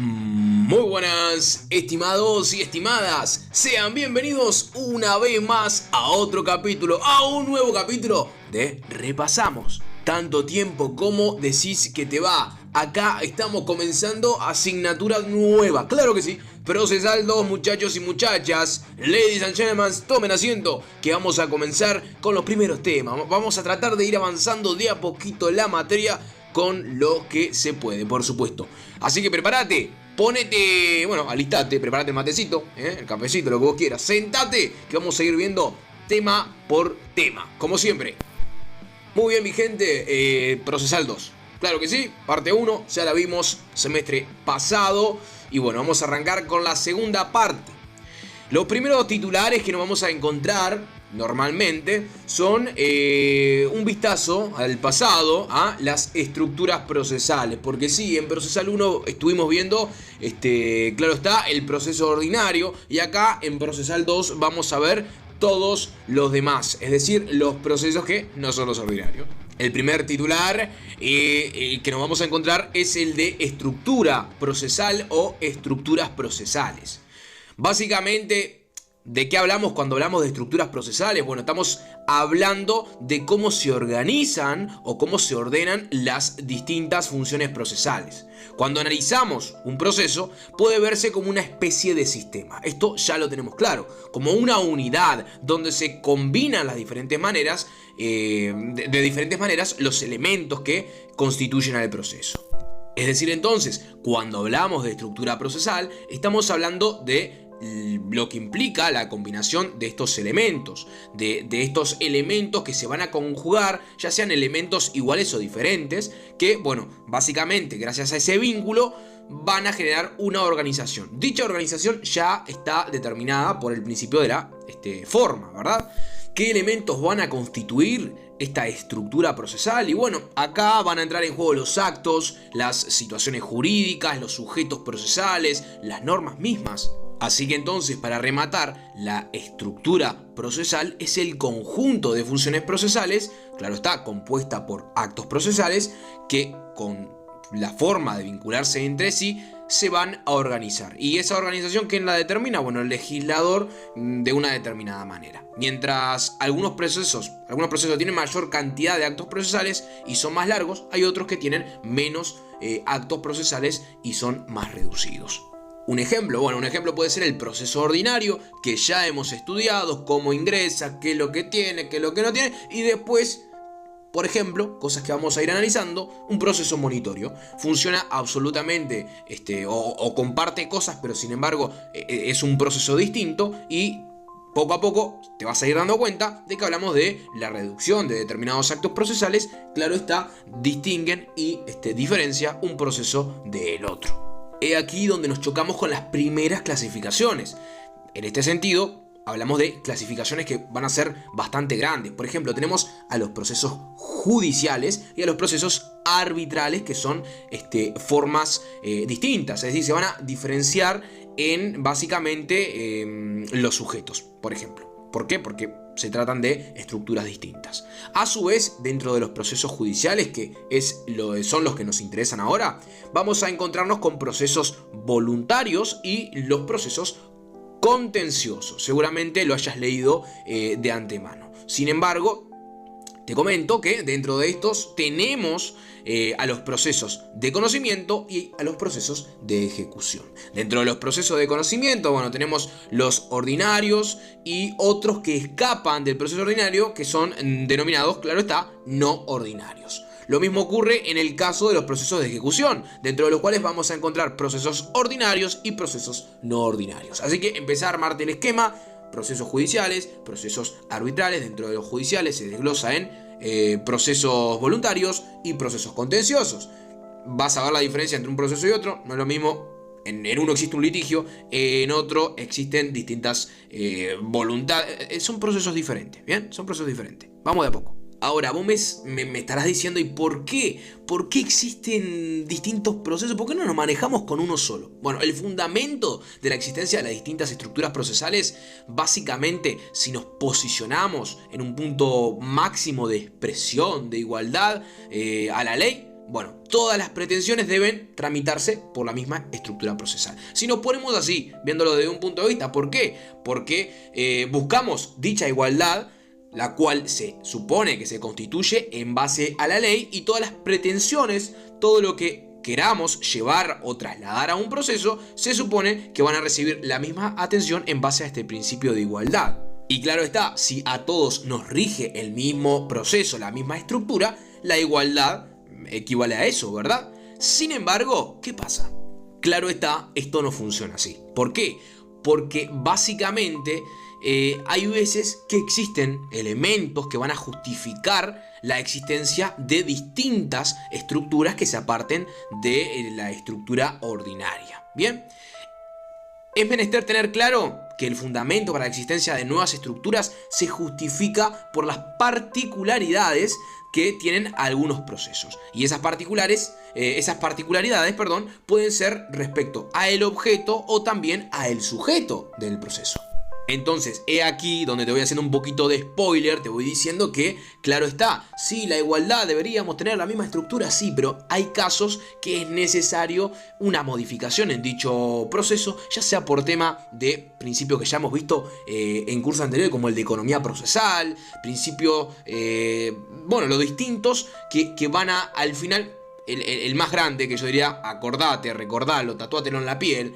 Muy buenas, estimados y estimadas. Sean bienvenidos una vez más a otro capítulo, a un nuevo capítulo de Repasamos. Tanto tiempo como decís que te va. Acá estamos comenzando asignatura nueva, claro que sí. Procesal 2, muchachos y muchachas, ladies and gentlemen, tomen asiento, que vamos a comenzar con los primeros temas. Vamos a tratar de ir avanzando de a poquito la materia con lo que se puede, por supuesto. Así que prepárate, ponete, alistate, prepárate el matecito, el cafecito, lo que vos quieras. Sentate, que vamos a ir viendo tema por tema, como siempre. Muy bien, mi gente, Procesal 2. Claro que sí, parte 1, ya la vimos semestre pasado. Y bueno, vamos a arrancar con la segunda parte. Los primeros titulares que nos vamos a encontrar normalmente son un vistazo al pasado, a las estructuras procesales. Porque sí, en Procesal 1 estuvimos viendo, claro está, el proceso ordinario. Y acá en Procesal 2 vamos a ver todos los demás, es decir, los procesos que no son los ordinarios. El primer titular que nos vamos a encontrar es el de estructura procesal o estructuras procesales. Básicamente, ¿de qué hablamos cuando hablamos de estructuras procesales? Bueno, estamos hablando de cómo se organizan o cómo se ordenan las distintas funciones procesales. Cuando analizamos un proceso, puede verse como una especie de sistema. Esto ya lo tenemos claro, como una unidad donde se combinan las diferentes maneras, de diferentes maneras, los elementos que constituyen al proceso. Es decir, entonces, cuando hablamos de estructura procesal, estamos hablando de lo que implica la combinación de estos elementos, de estos elementos que se van a conjugar, ya sean elementos iguales o diferentes, que, bueno, básicamente gracias a ese vínculo van a generar una organización. Dicha organización ya está determinada por el principio de la forma, ¿verdad? ¿Qué elementos van a constituir esta estructura procesal? Y bueno, acá van a entrar en juego los actos, las situaciones jurídicas, los sujetos procesales, las normas mismas. Así que entonces, para rematar, la estructura procesal es el conjunto de funciones procesales, claro está, compuesta por actos procesales que con la forma de vincularse entre sí se van a organizar. ¿Y esa organización quién la determina? Bueno, el legislador de una determinada manera. Mientras algunos procesos tienen mayor cantidad de actos procesales y son más largos, hay otros que tienen menos actos procesales y son más reducidos. Un ejemplo puede ser el proceso ordinario, que ya hemos estudiado, cómo ingresa, qué es lo que tiene, qué es lo que no tiene, y después, por ejemplo, cosas que vamos a ir analizando, un proceso monitorio. Funciona absolutamente, o comparte cosas, pero sin embargo es un proceso distinto y poco a poco te vas a ir dando cuenta de que hablamos de la reducción de determinados actos procesales. Claro está, distinguen y diferencia un proceso del otro. He aquí donde nos chocamos con las primeras clasificaciones. En este sentido, hablamos de clasificaciones que van a ser bastante grandes. Por ejemplo, tenemos a los procesos judiciales y a los procesos arbitrales, que son formas distintas. Es decir, se van a diferenciar en básicamente los sujetos, por ejemplo. ¿Por qué? Porque se tratan de estructuras distintas. A su vez, dentro de los procesos judiciales, que son los que nos interesan ahora, vamos a encontrarnos con procesos voluntarios y los procesos contenciosos. Seguramente lo hayas leído de antemano. Sin embargo, te comento que dentro de estos tenemos a los procesos de conocimiento y a los procesos de ejecución. Dentro de los procesos de conocimiento, bueno, tenemos los ordinarios y otros que escapan del proceso ordinario, que son denominados, claro está, no ordinarios. Lo mismo ocurre en el caso de los procesos de ejecución, dentro de los cuales vamos a encontrar procesos ordinarios y procesos no ordinarios. Así que empezar a armarte el esquema. Procesos judiciales, procesos arbitrales. Dentro de los judiciales se desglosa en procesos voluntarios y procesos contenciosos. Vas a ver la diferencia entre un proceso y otro. No es lo mismo, en uno existe un litigio, en otro existen distintas voluntades. Son procesos diferentes, ¿bien? Son procesos diferentes. Vamos de a poco. Ahora, vos me estarás diciendo, ¿y por qué? ¿Por qué existen distintos procesos? ¿Por qué no nos manejamos con uno solo? Bueno, el fundamento de la existencia de las distintas estructuras procesales, básicamente, si nos posicionamos en un punto máximo de expresión, de igualdad a la ley, Bueno, todas las pretensiones deben tramitarse por la misma estructura procesal. Si nos ponemos así, viéndolo desde un punto de vista, ¿por qué? Porque buscamos dicha igualdad, la cual se supone que se constituye en base a la ley, y todas las pretensiones, todo lo que queramos llevar o trasladar a un proceso, se supone que van a recibir la misma atención en base a este principio de igualdad. Y claro está, si a todos nos rige el mismo proceso, la misma estructura, la igualdad equivale a eso, ¿verdad? Sin embargo, ¿qué pasa? Claro está, esto no funciona así. ¿Por qué? Porque básicamente hay veces que existen elementos que van a justificar la existencia de distintas estructuras que se aparten de la estructura ordinaria. Bien, es menester tener claro que el fundamento para la existencia de nuevas estructuras se justifica por las particularidades que tienen algunos procesos. Y esas particularidades, pueden ser respecto a el objeto o también a el sujeto del proceso. Entonces, he aquí donde te voy haciendo un poquito de spoiler, te voy diciendo que, claro está, sí, la igualdad, deberíamos tener la misma estructura, sí, pero hay casos que es necesario una modificación en dicho proceso, ya sea por tema de principios que ya hemos visto en cursos anteriores, como el de economía procesal, principios, los distintos que van a, al final, el más grande, que yo diría, acordate, recordalo, tatuátelo en la piel,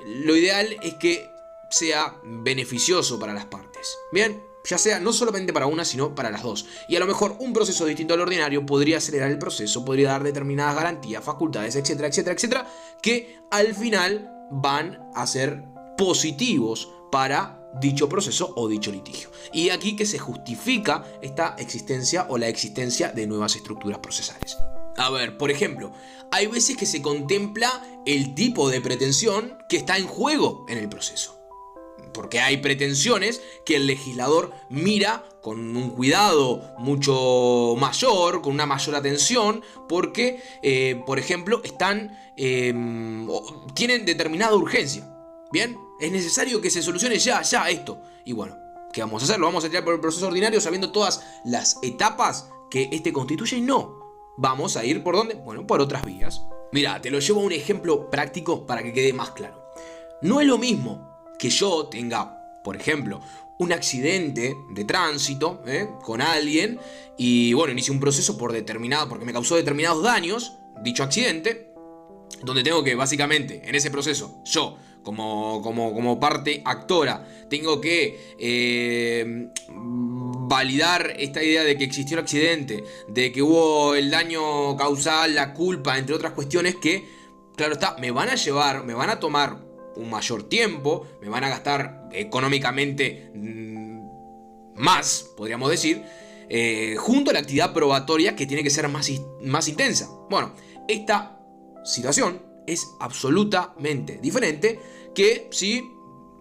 lo ideal es que sea beneficioso para las partes. Bien, ya sea no solamente para una, sino para las dos. Y a lo mejor un proceso distinto al ordinario podría acelerar el proceso, podría dar determinadas garantías, facultades, etcétera, etcétera, etcétera, que al final van a ser positivos para dicho proceso o dicho litigio. Y aquí que se justifica esta existencia o la existencia de nuevas estructuras procesales. A ver, por ejemplo, hay veces que se contempla el tipo de pretensión que está en juego en el proceso. Porque hay pretensiones que el legislador mira con un cuidado mucho mayor, con una mayor atención, porque, por ejemplo, tienen determinada urgencia. Bien, es necesario que se solucione ya esto. Y bueno, ¿qué vamos a hacer? ¿Lo vamos a tirar por el proceso ordinario sabiendo todas las etapas que este constituye? No. Vamos a ir ¿por dónde? Bueno, por otras vías. Mira, te lo llevo a un ejemplo práctico para que quede más claro. No es lo mismo que yo tenga, por ejemplo, un accidente de tránsito con alguien y bueno, inicie un proceso porque me causó determinados daños, dicho accidente, donde tengo que básicamente en ese proceso yo como parte actora tengo que validar esta idea de que existió el accidente, de que hubo el daño causal, la culpa, entre otras cuestiones que, claro está, me van a tomar un mayor tiempo, me van a gastar económicamente más, podríamos decir, junto a la actividad probatoria que tiene que ser más intensa. Bueno, esta situación es absolutamente diferente que si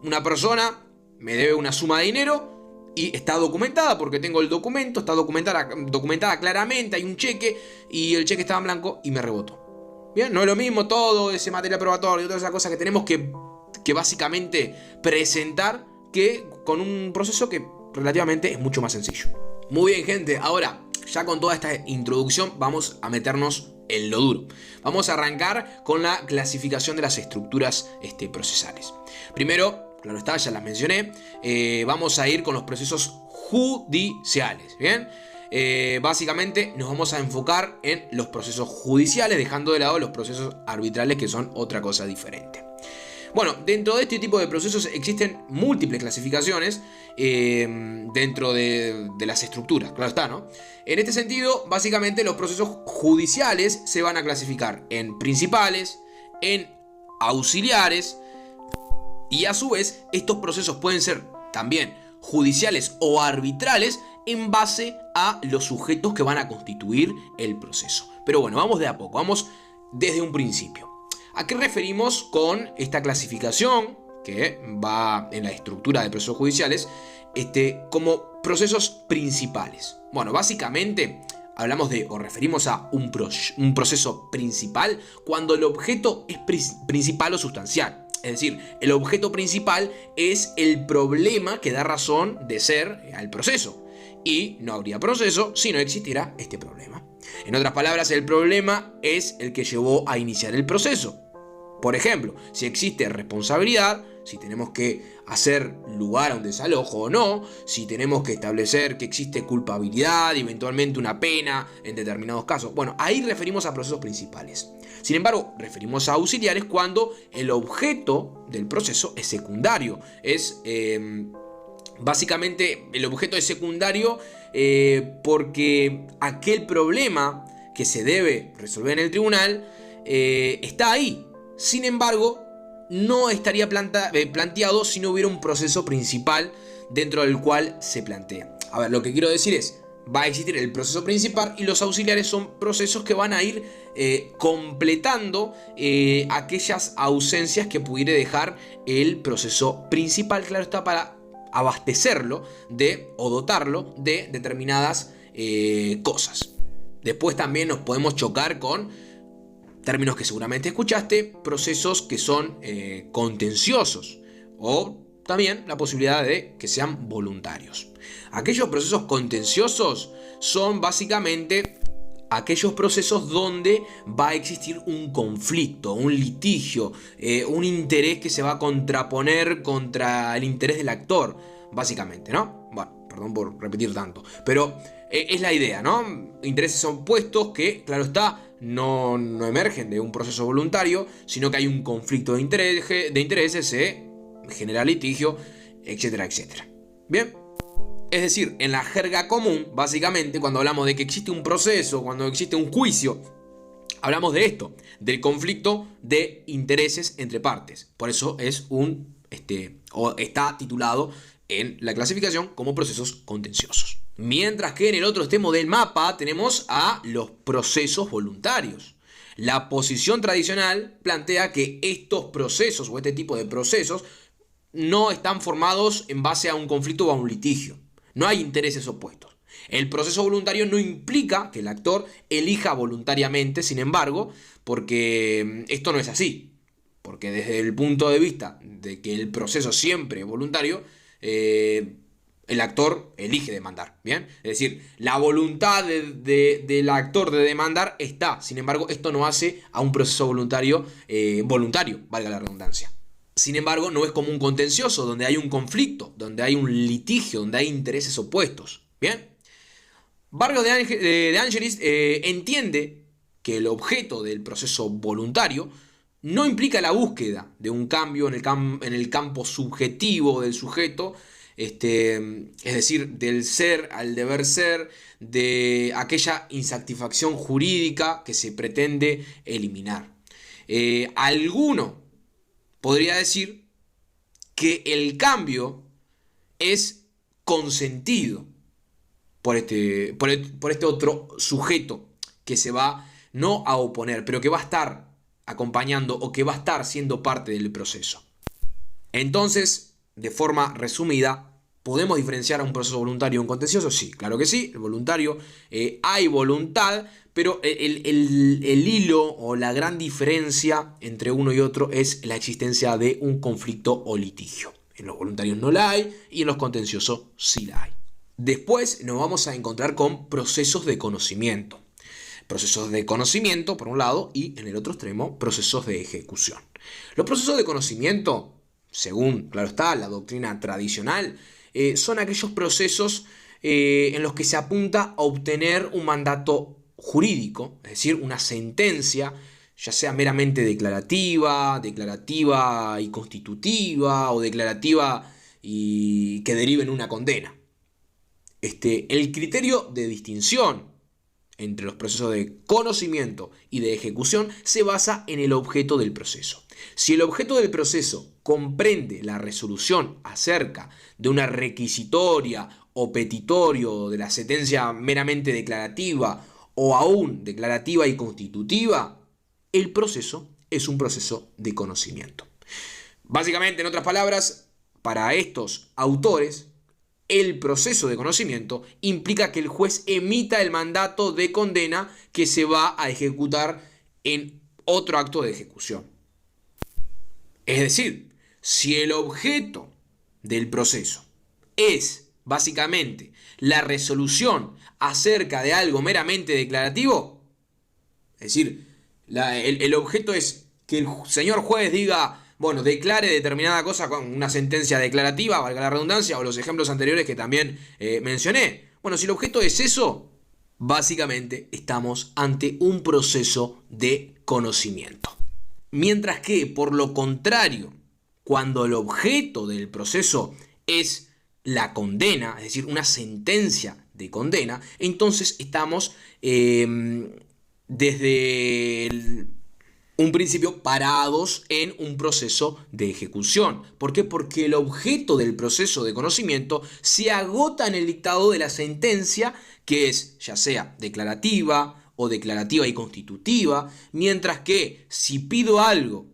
una persona me debe una suma de dinero y está documentada, porque tengo el documento, está documentada claramente, hay un cheque y el cheque estaba en blanco y me rebotó. Bien, no es lo mismo todo ese material probatorio y todas esas cosas que tenemos que básicamente presentar que con un proceso que relativamente es mucho más sencillo. Muy bien, gente, ahora ya con toda esta introducción vamos a meternos en lo duro. Vamos a arrancar con la clasificación de las estructuras procesales. Primero, claro está, ya las mencioné, vamos a ir con los procesos judiciales, ¿bien? Básicamente nos vamos a enfocar en los procesos judiciales, dejando de lado los procesos arbitrales, que son otra cosa diferente. Bueno, dentro de este tipo de procesos existen múltiples clasificaciones dentro de las estructuras, claro está, ¿no? En este sentido, básicamente los procesos judiciales se van a clasificar en principales, en auxiliares, y a su vez estos procesos pueden ser también judiciales o arbitrales en base a los sujetos que van a constituir el proceso. Pero bueno, vamos de a poco, vamos desde un principio. ¿A qué referimos con esta clasificación que va en la estructura de procesos judiciales como procesos principales? Bueno, básicamente hablamos de o referimos a un proceso principal cuando el objeto es principal o sustancial. Es decir, el objeto principal es el problema que da razón de ser al proceso. Y no habría proceso si no existiera este problema. En otras palabras, el problema es el que llevó a iniciar el proceso. Por ejemplo, si existe responsabilidad, si tenemos que hacer lugar a un desalojo o no, si tenemos que establecer que existe culpabilidad y eventualmente una pena en determinados casos. Bueno, ahí referimos a procesos principales. Sin embargo, referimos a auxiliares cuando el objeto del proceso es secundario. Básicamente el objeto es secundario porque aquel problema que se debe resolver en el tribunal está ahí. Sin embargo, no estaría planteado si no hubiera un proceso principal dentro del cual se plantea. A ver, lo que quiero decir es, va a existir el proceso principal y los auxiliares son procesos que van a ir completando aquellas ausencias que pudiera dejar el proceso principal, claro está, para abastecerlo o dotarlo de determinadas cosas. Después también nos podemos chocar con términos que seguramente escuchaste, procesos que son contenciosos o también la posibilidad de que sean voluntarios. Aquellos procesos contenciosos son básicamente aquellos procesos donde va a existir un conflicto, un litigio, un interés que se va a contraponer contra el interés del actor, básicamente, ¿no? Bueno, perdón por repetir tanto, pero es la idea, ¿no? Intereses opuestos que, claro está, no emergen de un proceso voluntario, sino que hay un conflicto de intereses, se genera litigio, etcétera, etcétera. Bien. Es decir, en la jerga común, básicamente, cuando hablamos de que existe un proceso, cuando existe un juicio, hablamos de esto, del conflicto de intereses entre partes. Por eso es o está titulado en la clasificación como procesos contenciosos. Mientras que en el otro extremo del mapa tenemos a los procesos voluntarios. La posición tradicional plantea que estos procesos o este tipo de procesos no están formados en base a un conflicto o a un litigio. No hay intereses opuestos. El proceso voluntario no implica que el actor elija voluntariamente, sin embargo, porque esto no es así. Porque desde el punto de vista de que el proceso siempre es voluntario, el actor elige demandar, ¿bien? Es decir, la voluntad del actor de demandar está. Sin embargo, esto no hace a un proceso voluntario, valga la redundancia. Sin embargo, no es como un contencioso, donde hay un conflicto, donde hay un litigio, donde hay intereses opuestos. ¿Bien? Vargas de Angelis entiende que el objeto del proceso voluntario no implica la búsqueda de un cambio en el campo subjetivo del sujeto, es decir, del ser al deber ser, de aquella insatisfacción jurídica que se pretende eliminar. Alguno podría decir que el cambio es consentido por este otro sujeto que se va no a oponer, pero que va a estar acompañando o que va a estar siendo parte del proceso. Entonces, de forma resumida, ¿podemos diferenciar a un proceso voluntario y un contencioso? Sí, claro que sí. El voluntario, hay voluntad, pero el hilo o la gran diferencia entre uno y otro es la existencia de un conflicto o litigio. En los voluntarios no la hay y en los contenciosos sí la hay. Después nos vamos a encontrar con procesos de conocimiento. Procesos de conocimiento, por un lado, y en el otro extremo, procesos de ejecución. Los procesos de conocimiento, según, claro está, la doctrina tradicional, son aquellos procesos en los que se apunta a obtener un mandato jurídico, es decir, una sentencia, ya sea meramente declarativa y constitutiva, o declarativa y que derive en una condena. El criterio de distinción entre los procesos de conocimiento y de ejecución se basa en el objeto del proceso. Si el objeto del proceso comprende la resolución acerca de una requisitoria o petitorio de la sentencia meramente declarativa o aún declarativa y constitutiva, el proceso es un proceso de conocimiento. Básicamente, en otras palabras, para estos autores, el proceso de conocimiento implica que el juez emita el mandato de condena que se va a ejecutar en otro acto de ejecución. Es decir, si el objeto del proceso es básicamente la resolución acerca de algo meramente declarativo, es decir, el objeto es que el señor juez diga, bueno, declare determinada cosa con una sentencia declarativa, valga la redundancia, o los ejemplos anteriores que también mencioné. Bueno, si el objeto es eso, básicamente estamos ante un proceso de conocimiento. Mientras que, por lo contrario, cuando el objeto del proceso es la condena, es decir, una sentencia de condena, entonces estamos desde un principio parados en un proceso de ejecución. ¿Por qué? Porque el objeto del proceso de conocimiento se agota en el dictado de la sentencia, que es ya sea declarativa o declarativa y constitutiva, mientras que si pido algo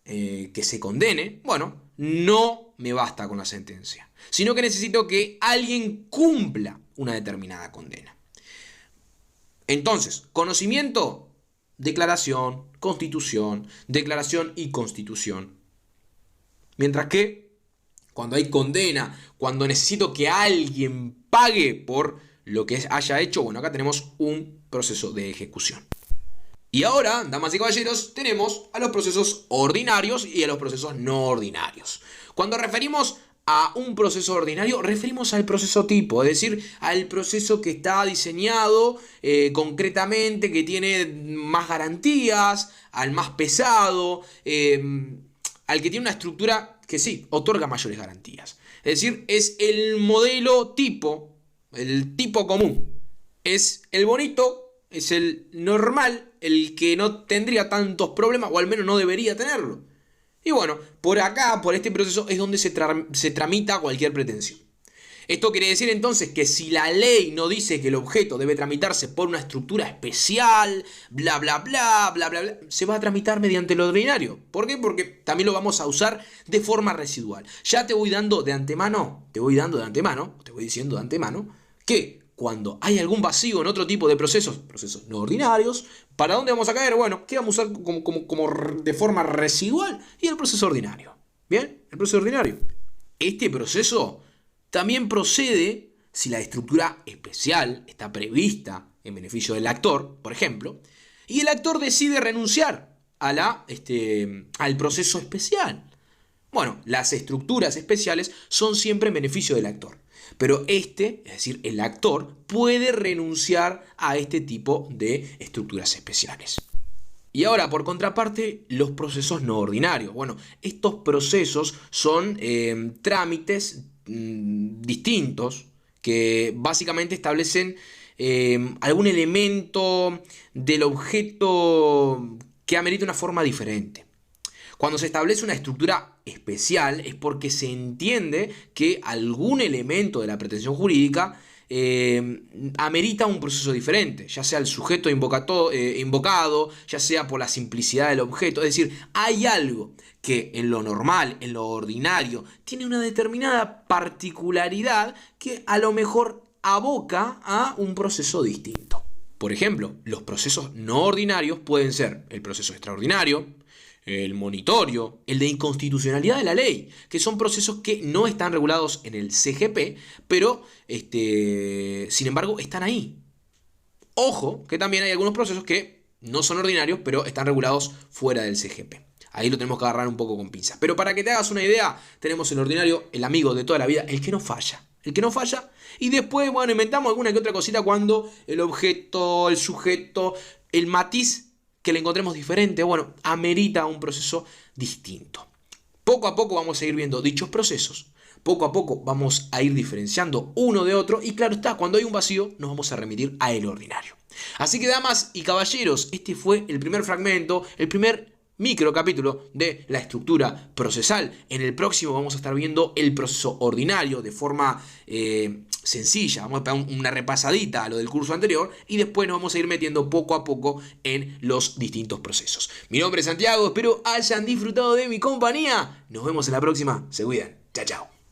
que se condene, bueno, no me basta con la sentencia, sino que necesito que alguien cumpla una determinada condena. Entonces, conocimiento, declaración, constitución, declaración y constitución. Mientras que cuando hay condena, cuando necesito que alguien pague por lo que haya hecho, bueno, acá tenemos un proceso de ejecución. Y ahora, damas y caballeros, tenemos a los procesos ordinarios y a los procesos no ordinarios. Cuando referimos a un proceso ordinario, referimos al proceso tipo, es decir, al proceso que está diseñado concretamente, que tiene más garantías, al más pesado, al que tiene una estructura que sí, otorga mayores garantías. Es decir, es el modelo tipo, el tipo común. Es el bonito, es el normal, el que no tendría tantos problemas, o al menos no debería tenerlo. Y bueno, por acá, por este proceso, es donde se tramita cualquier pretensión. Esto quiere decir entonces que si la ley no dice que el objeto debe tramitarse por una estructura especial, bla bla bla, bla bla bla, se va a tramitar mediante lo ordinario. ¿Por qué? Porque también lo vamos a usar de forma residual. Ya te voy diciendo de antemano, te voy diciendo de antemano, que cuando hay algún vacío en otro tipo de procesos no ordinarios, ¿para dónde vamos a caer? Bueno, ¿qué vamos a usar como de forma residual? Y el proceso ordinario. ¿Bien? El proceso ordinario. Este proceso también procede si la estructura especial está prevista en beneficio del actor, por ejemplo, y el actor decide renunciar al proceso especial. Bueno, las estructuras especiales son siempre en beneficio del actor. Pero es decir, el actor puede renunciar a este tipo de estructuras especiales. Y ahora, por contraparte, los procesos no ordinarios. Bueno, estos procesos son trámites distintos que básicamente establecen algún elemento del objeto que amerita una forma diferente. Cuando se establece una estructura especial es porque se entiende que algún elemento de la pretensión jurídica amerita un proceso diferente, ya sea el sujeto invocado, ya sea por la simplicidad del objeto. Es decir, hay algo que en lo normal, en lo ordinario, tiene una determinada particularidad que a lo mejor aboca a un proceso distinto. Por ejemplo, los procesos no ordinarios pueden ser el proceso extraordinario, el monitorio, el de inconstitucionalidad de la ley, que son procesos que no están regulados en el CGP, pero sin embargo están ahí. Ojo, que también hay algunos procesos que no son ordinarios, pero están regulados fuera del CGP. Ahí lo tenemos que agarrar un poco con pinzas. Pero para que te hagas una idea, tenemos el ordinario, el amigo de toda la vida, el que no falla. El que no falla. Y después, bueno, inventamos alguna que otra cosita cuando el objeto, el sujeto, el matiz que le encontremos diferente, bueno, amerita un proceso distinto. Poco a poco vamos a ir viendo dichos procesos, poco a poco vamos a ir diferenciando uno de otro y claro está, cuando hay un vacío nos vamos a remitir a el ordinario. Así que damas y caballeros, este fue el primer fragmento, el primer micro capítulo de la estructura procesal. En el próximo vamos a estar viendo el proceso ordinario de forma sencilla. Vamos a dar una repasadita a lo del curso anterior y después nos vamos a ir metiendo poco a poco en los distintos procesos. Mi nombre es Santiago, espero hayan disfrutado de mi compañía. Nos vemos en la próxima. Se cuidan. Chao, chao.